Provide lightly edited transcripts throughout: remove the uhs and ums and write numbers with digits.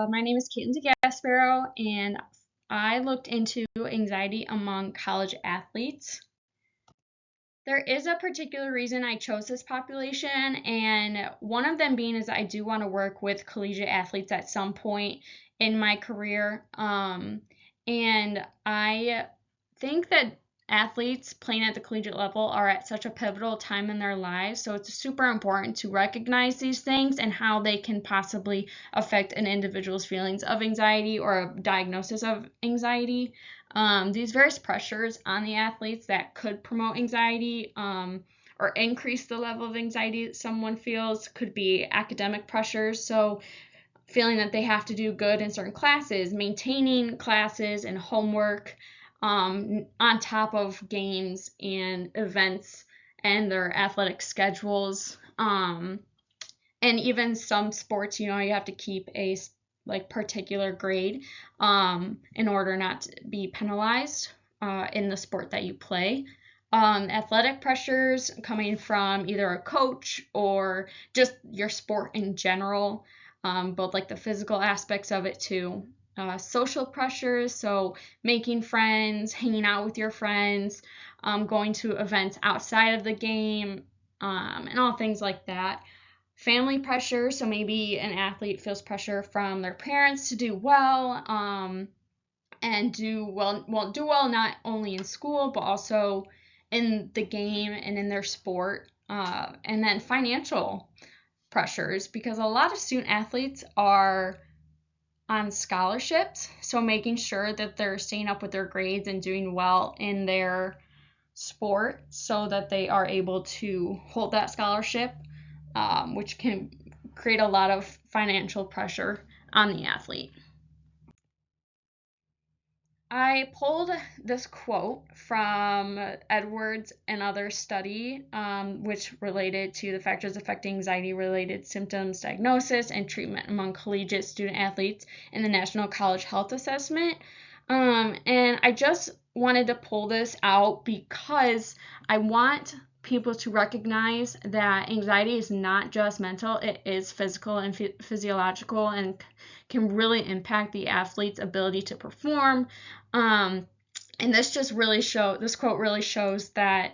My name is Caitlin DeGaspero, and I looked into anxiety among college athletes. There is a particular reason I chose this population, and one of them being is I do want to work with collegiate athletes at some point in my career. And I think that athletes playing at the collegiate level are at such a pivotal time in their lives, so it's super important to recognize these things and how they can possibly affect an individual's feelings of anxiety or a diagnosis of anxiety. These various pressures on the athletes that could promote anxiety or increase the level of anxiety that someone feels could be academic pressures. So, feeling that they have to do good in certain classes, maintaining classes and homework on top of games and events and their athletic schedules. And even some sports, you have to keep a particular grade in order not to be penalized in the sport that you play. Athletic pressures coming from either a coach or just your sport in general, both like the physical aspects of it too. Social pressures, so making friends, hanging out with your friends, going to events outside of the game, and all things like that. Family pressure, so maybe an athlete feels pressure from their parents to do well, and do well not only in school but also in the game and in their sport. And then financial pressures, because a lot of student athletes are on scholarships, so making sure that they're staying up with their grades and doing well in their sport so that they are able to hold that scholarship, which can create a lot of financial pressure on the athlete. I pulled this quote from Edwards and other study, which related to the factors affecting anxiety-related symptoms, diagnosis, and treatment among collegiate student athletes in the National College Health Assessment. And I just wanted to pull this out because I want people to recognize that anxiety is not just mental, it is physical and physiological, and can really impact the athlete's ability to perform. And this quote really shows that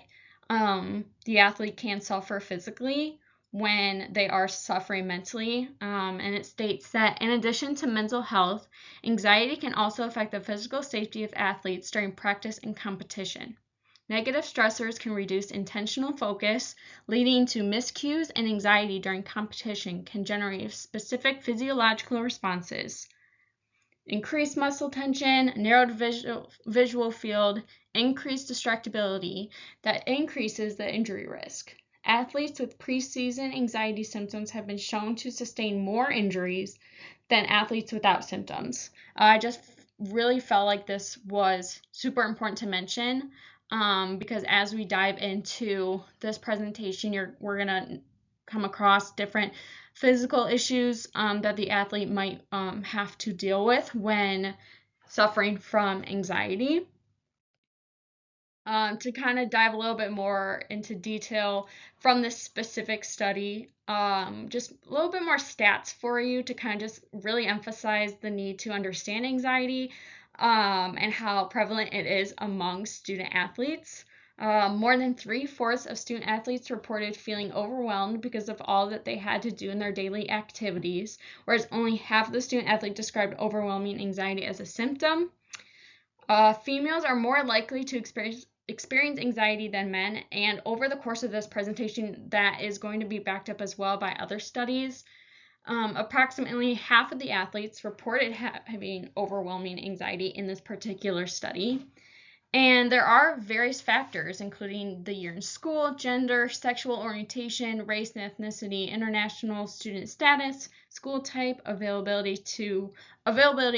the athlete can suffer physically when they are suffering mentally. And it states that in addition to mental health, anxiety can also affect the physical safety of athletes during practice and competition. Negative stressors can reduce intentional focus, leading to miscues, and anxiety during competition can generate specific physiological responses. Increased muscle tension, narrowed visual field, increased distractibility that increases the injury risk. Athletes with preseason anxiety symptoms have been shown to sustain more injuries than athletes without symptoms. I just really felt like this was super important to mention, because as we dive into this presentation, we're going to come across different physical issues that the athlete might have to deal with when suffering from anxiety. To kind of dive a little bit more into detail from this specific study, just a little bit more stats for you to kind of just really emphasize the need to understand anxiety and how prevalent it is among student athletes. More than 3/4 of student athletes reported feeling overwhelmed because of all that they had to do in their daily activities, whereas only half of the student athletes described overwhelming anxiety as a symptom. Females are more likely to experience anxiety than men, and over the course of this presentation, that is going to be backed up as well by other studies. Approximately half of the athletes reported having overwhelming anxiety in this particular study. And there are various factors, including the year in school, gender, sexual orientation, race and ethnicity, international student status, school type, availability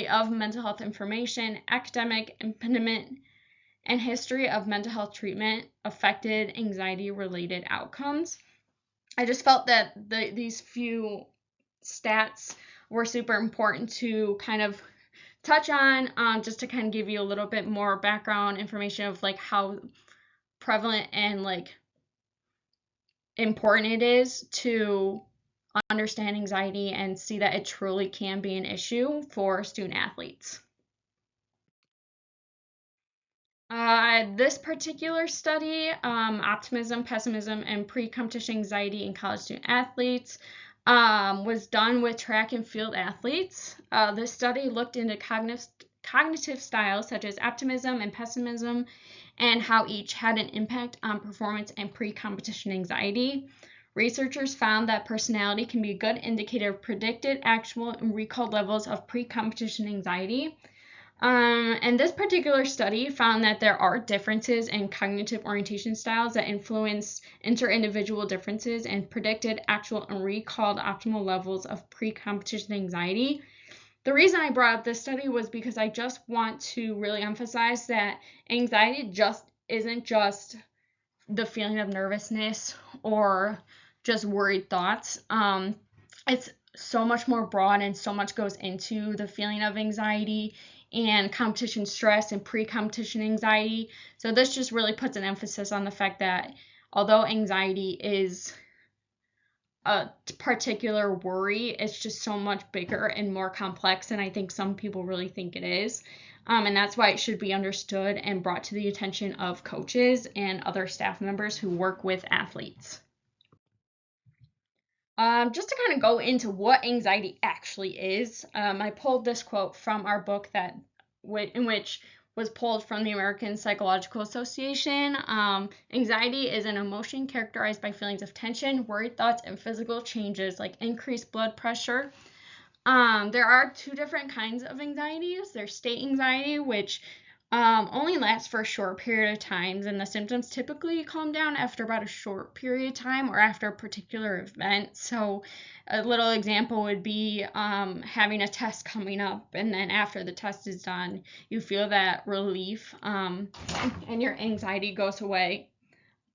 of mental health information, academic impediment, and history of mental health treatment affected anxiety-related outcomes. I just felt that these few stats were super important to kind of touch on, just to kind of give you a little bit more background information of like how prevalent and like important it is to understand anxiety and see that it truly can be an issue for student athletes. This particular study, Optimism, Pessimism, and Pre-Competition Anxiety in College Student Athletes, was done with track and field athletes. This study looked into cognitive styles such as optimism and pessimism and how each had an impact on performance and pre-competition anxiety. Researchers found that personality can be a good indicator of predicted, actual, and recalled levels of pre-competition anxiety. And this particular study found that there are differences in cognitive orientation styles that influence inter-individual differences and predicted, actual, and recalled optimal levels of pre-competition anxiety. The reason I brought up this study was because I just want to really emphasize that anxiety just isn't just the feeling of nervousness or just worried thoughts. It's so much more broad and so much goes into the feeling of anxiety and competition stress and pre-competition anxiety. So this just really puts an emphasis on the fact that although anxiety is a particular worry, it's just so much bigger and more complex than I think some people really think it is. And that's why it should be understood and brought to the attention of coaches and other staff members who work with athletes. Just to kind of go into what anxiety actually is, I pulled this quote from our book in which was pulled from the American Psychological Association. Anxiety is an emotion characterized by feelings of tension, worried thoughts, and physical changes like increased blood pressure. There are two different kinds of anxieties. There's state anxiety, which only lasts for a short period of time, and the symptoms typically calm down after about a short period of time or after a particular event. So a little example would be having a test coming up, and then after the test is done, you feel that relief and your anxiety goes away.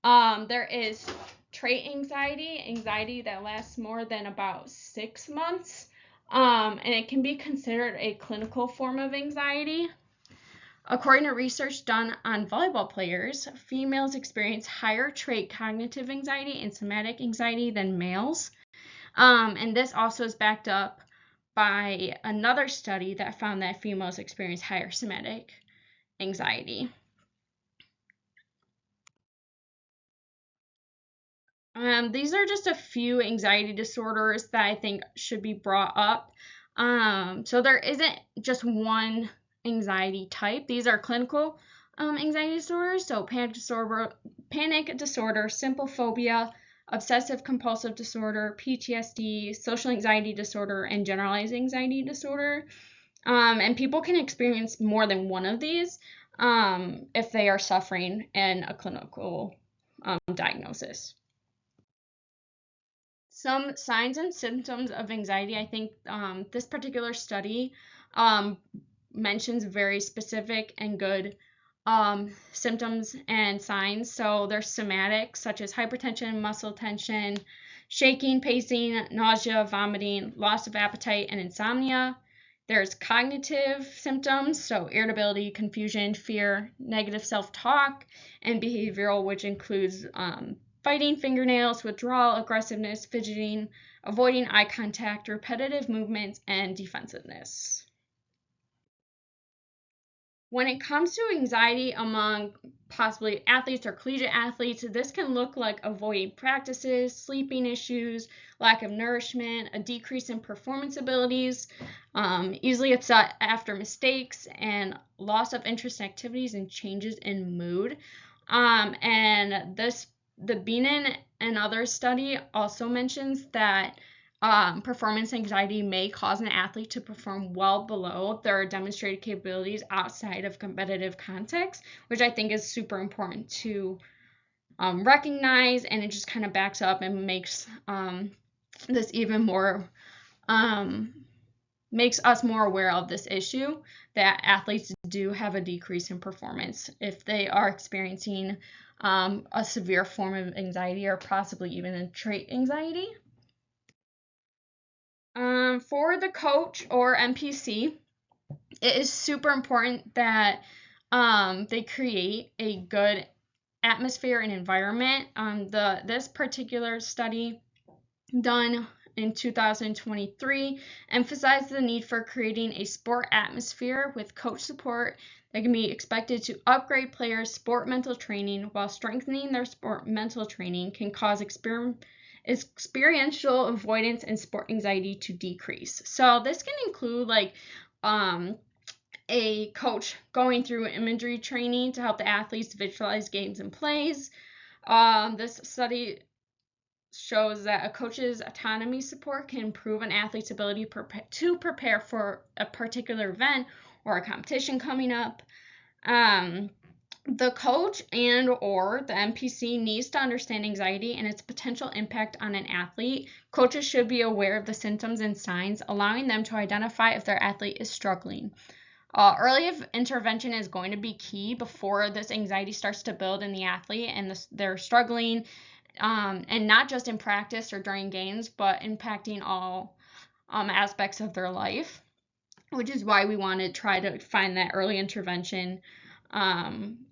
There is trait anxiety that lasts more than about 6 months, and it can be considered a clinical form of anxiety. According to research done on volleyball players, females experience higher trait cognitive anxiety and somatic anxiety than males. And this also is backed up by another study that found that females experience higher somatic anxiety. These are just a few anxiety disorders that I think should be brought up. So there isn't just one anxiety type. These are clinical anxiety disorders. So panic disorder, simple phobia, obsessive compulsive disorder, PTSD, social anxiety disorder, and generalized anxiety disorder. And people can experience more than one of these if they are suffering in a clinical diagnosis. Some signs and symptoms of anxiety. I think this particular study mentions very specific and good symptoms and signs. So there's somatic, such as hypertension, muscle tension, shaking, pacing, nausea, vomiting, loss of appetite, and insomnia. There's cognitive symptoms, so irritability, confusion, fear, negative self-talk, and behavioral, which includes biting fingernails, withdrawal, aggressiveness, fidgeting, avoiding eye contact, repetitive movements, and defensiveness. When it comes to anxiety among possibly athletes or collegiate athletes, this can look like avoiding practices, sleeping issues, lack of nourishment, a decrease in performance abilities, easily upset after mistakes, and loss of interest in activities and changes in mood. And the Bienen and others study also mentions that performance anxiety may cause an athlete to perform well below their demonstrated capabilities outside of competitive context, which I think is super important to recognize, and it just kind of backs up and makes this even more, makes us more aware of this issue, that athletes do have a decrease in performance if they are experiencing a severe form of anxiety or possibly even a trait anxiety. For the coach or NPC, it is super important that they create a good atmosphere and environment. This particular study done in 2023 emphasized the need for creating a sport atmosphere with coach support that can be expected to upgrade players' sport mental training, while strengthening their sport mental training can cause experiential avoidance and sport anxiety to decrease. So this can include like a coach going through imagery training to help the athletes visualize games and plays. This study shows that a coach's autonomy support can improve an athlete's ability to prepare for a particular event or a competition coming up. The coach and or the NPC needs to understand anxiety and its potential impact on an athlete. Coaches should be aware of the symptoms and signs, allowing them to identify if their athlete is struggling. Early intervention is going to be key before this anxiety starts to build in the athlete and they're struggling, and not just in practice or during games, but impacting all aspects of their life, which is why we want to try to find that early intervention,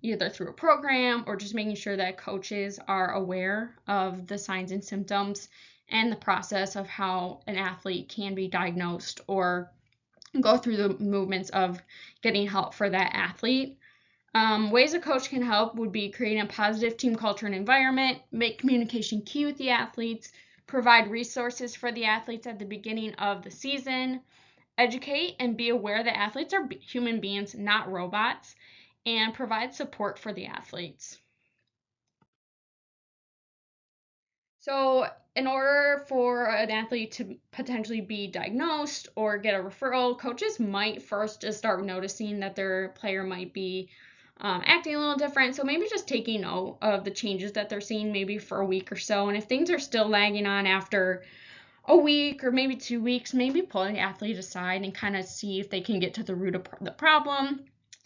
either through a program or just making sure that coaches are aware of the signs and symptoms and the process of how an athlete can be diagnosed or go through the movements of getting help for that athlete. Ways a coach can help would be creating a positive team culture and environment, make communication key with the athletes, provide resources for the athletes at the beginning of the season, educate and be aware that athletes are human beings, not robots, and provide support for the athletes. So in order for an athlete to potentially be diagnosed or get a referral, coaches might first just start noticing that their player might be acting a little different. So maybe just taking note of the changes that they're seeing maybe for a week or so. And if things are still lagging on after a week or maybe 2 weeks, maybe pull the athlete aside and kind of see if they can get to the root of the problem.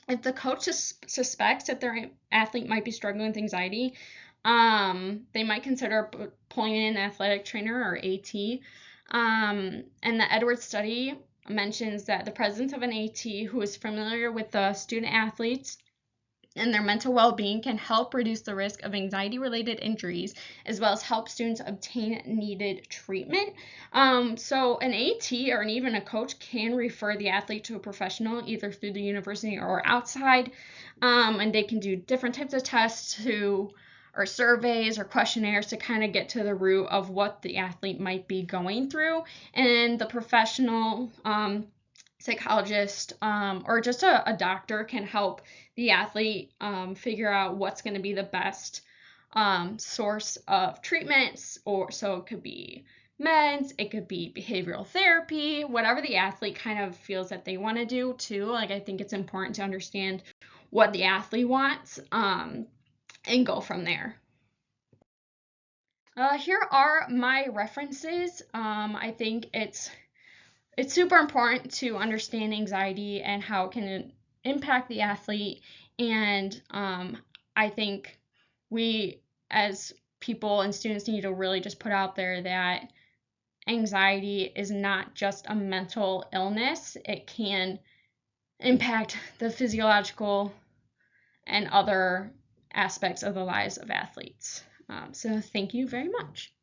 If the coach suspects that their athlete might be struggling with anxiety, they might consider pulling in an athletic trainer or AT. And the Edwards study mentions that the presence of an AT who is familiar with the student athletes and their mental well-being can help reduce the risk of anxiety-related injuries, as well as help students obtain needed treatment. So an AT or even a coach can refer the athlete to a professional, either through the university or outside, and they can do different types of tests or surveys or questionnaires to kind of get to the root of what the athlete might be going through. And the professional psychologist or just a doctor can help the athlete figure out what's going to be the best source of treatments. Or so it could be meds, it could be behavioral therapy, whatever the athlete kind of feels that they want to do too. Like, I think it's important to understand what the athlete wants and go from there. Here are my references. I think it's super important to understand anxiety and how it can impact the athlete. And I think we as people and students need to really just put out there that anxiety is not just a mental illness. It can impact the physiological and other aspects of the lives of athletes. So thank you very much.